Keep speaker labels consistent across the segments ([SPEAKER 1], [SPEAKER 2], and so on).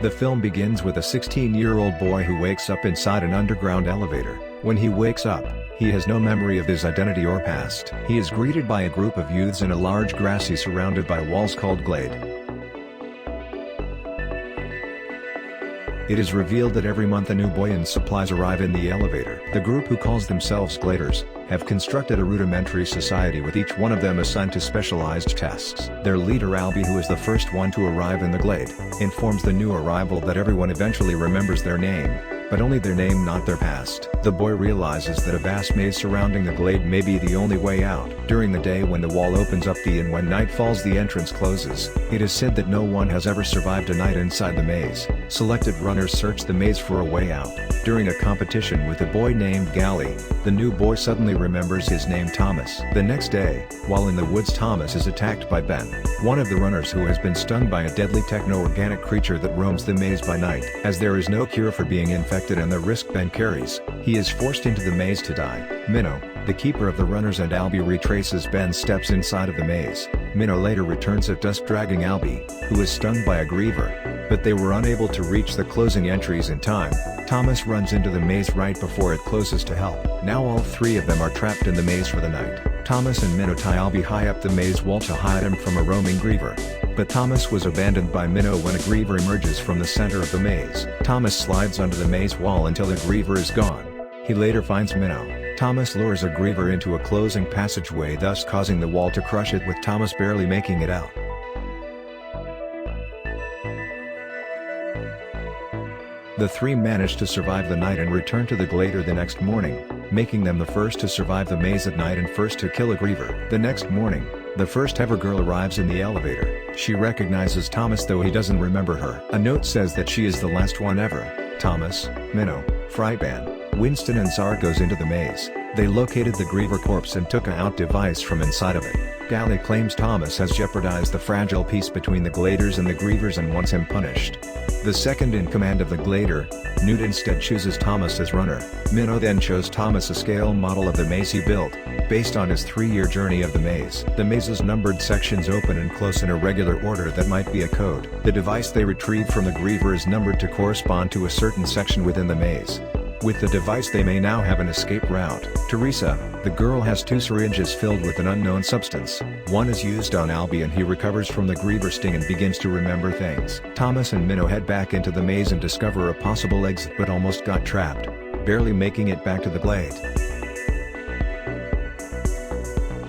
[SPEAKER 1] The film begins with a 16-year-old boy who wakes up inside an underground elevator. When he wakes up, he has no memory of his identity or past. He is greeted by a group of youths in a large grassy surrounded by walls called glade. It is revealed that every month a new boy and supplies arrive in the elevator. The group, who calls themselves Gladers, have constructed a rudimentary society with each one of them assigned to specialized tasks. Their leader Albie, who is the first one to arrive in the glade, informs the new arrival that everyone eventually remembers their name, but only their name, not their past. The boy realizes that a vast maze surrounding the glade may be the only way out. During the day, when the wall opens up and when night falls, the entrance closes. It is said that no one has ever survived a night inside the maze. Selected runners search the maze for a way out. During a competition with a boy named Gally, the new boy suddenly remembers his name, Thomas. The next day, while in the woods, Thomas is attacked by Ben, one of the runners who has been stung by a deadly techno-organic creature that roams the maze by night. As there is no cure for being infected and the risk Ben carries, he is forced into the maze to die. Minnow, the keeper of the runners, and Albie retraces Ben's steps inside of the maze. Minnow later returns at dusk dragging Albie, who is stung by a griever, but they were unable to reach the closing entries in time. Thomas runs into the maze right before it closes to help. Now all three of them are trapped in the maze for the night. Thomas and Minnow tie Albie high up the maze wall to hide him from a roaming griever. But Thomas was abandoned by Minnow when a griever emerges from the center of the maze. Thomas slides under the maze wall until the griever is gone. He later finds Minnow. Thomas lures a griever into a closing passageway, thus causing the wall to crush it, with Thomas barely making it out. The three manage to survive the night and return to the glader the next morning, making them the first to survive the maze at night and first to kill a griever. The next morning, the first ever girl arrives in the elevator. She recognizes Thomas, though he doesn't remember her. A note says that she is the last one ever. Thomas, Minnow, Fryban, Winston and Zard goes into the maze. They located the griever corpse and took a out device from inside of it. Gally claims Thomas has jeopardized the fragile peace between the gladers and the grievers and wants him punished. The second in command of the glader, Newt, instead chooses Thomas as runner. Minnow then chose Thomas a scale model of the maze he built, based on his 3-year journey of the maze. The maze's numbered sections open and close in a regular order that might be a code. The device they retrieve from the griever is numbered to correspond to a certain section within the maze. With the device they may now have an escape route. Teresa, the girl, has 2 syringes filled with an unknown substance. One is used on Albie and he recovers from the griever sting and begins to remember things. Thomas and Minnow head back into the maze and discover a possible exit, but almost got trapped, barely making it back to the glade.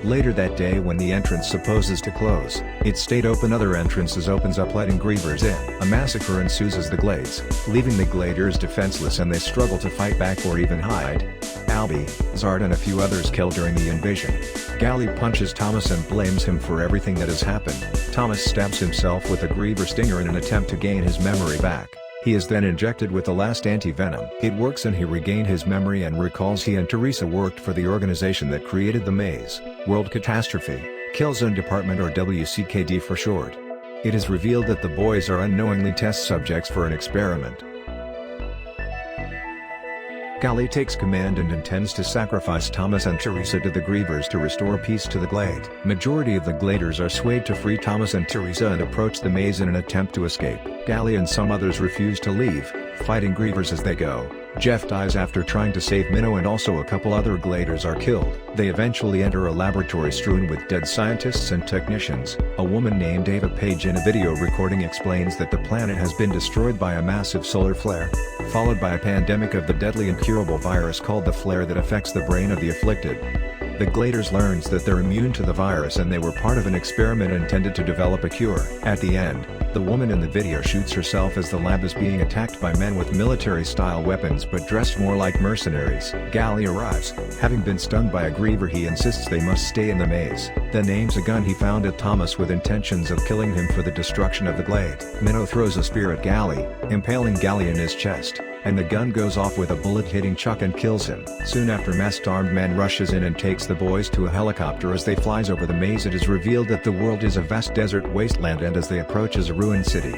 [SPEAKER 1] Later that day, when the entrance supposes to close, it stayed open. Other entrances opens up, letting grievers in. A massacre ensues as the glades, leaving the gladers defenseless, and they struggle to fight back or even hide. Albie, Zard and a few others killed during the invasion. Gally punches Thomas and blames him for everything that has happened. Thomas stabs himself with a griever stinger in an attempt to gain his memory back. He is then injected with the last anti-venom. It works and he regained his memory and recalls he and Teresa worked for the organization that created the maze, World Catastrophe, Killzone Department, or WCKD for short. It is revealed that the boys are unknowingly test subjects for an experiment. Gally takes command and intends to sacrifice Thomas and Teresa to the grievers to restore peace to the glade. Majority of the gladers are swayed to free Thomas and Teresa and approach the maze in an attempt to escape. Gally and some others refuse to leave, fighting grievers as they go. Jeff dies after trying to save Minnow, and also a couple other gladers are killed. They eventually enter a laboratory strewn with dead scientists and technicians. A woman named Ava Page in a video recording explains that the planet has been destroyed by a massive solar flare, followed by a pandemic of the deadly incurable virus called the flare that affects the brain of the afflicted. The gladers learns that they're immune to the virus and they were part of an experiment intended to develop a cure. At the end, the woman in the video shoots herself as the lab is being attacked by men with military-style weapons but dressed more like mercenaries. Gally arrives. Having been stung by a griever, he insists they must stay in the maze, then aims a gun he found at Thomas with intentions of killing him for the destruction of the glade. Minnow throws a spear at Gally, impaling Gally in his chest, and the gun goes off with a bullet hitting Chuck and kills him. Soon after, masked armed man rushes in and takes the boys to a helicopter. As they flies over the maze, it is revealed that the world is a vast desert wasteland, and as they approach is a ruined city.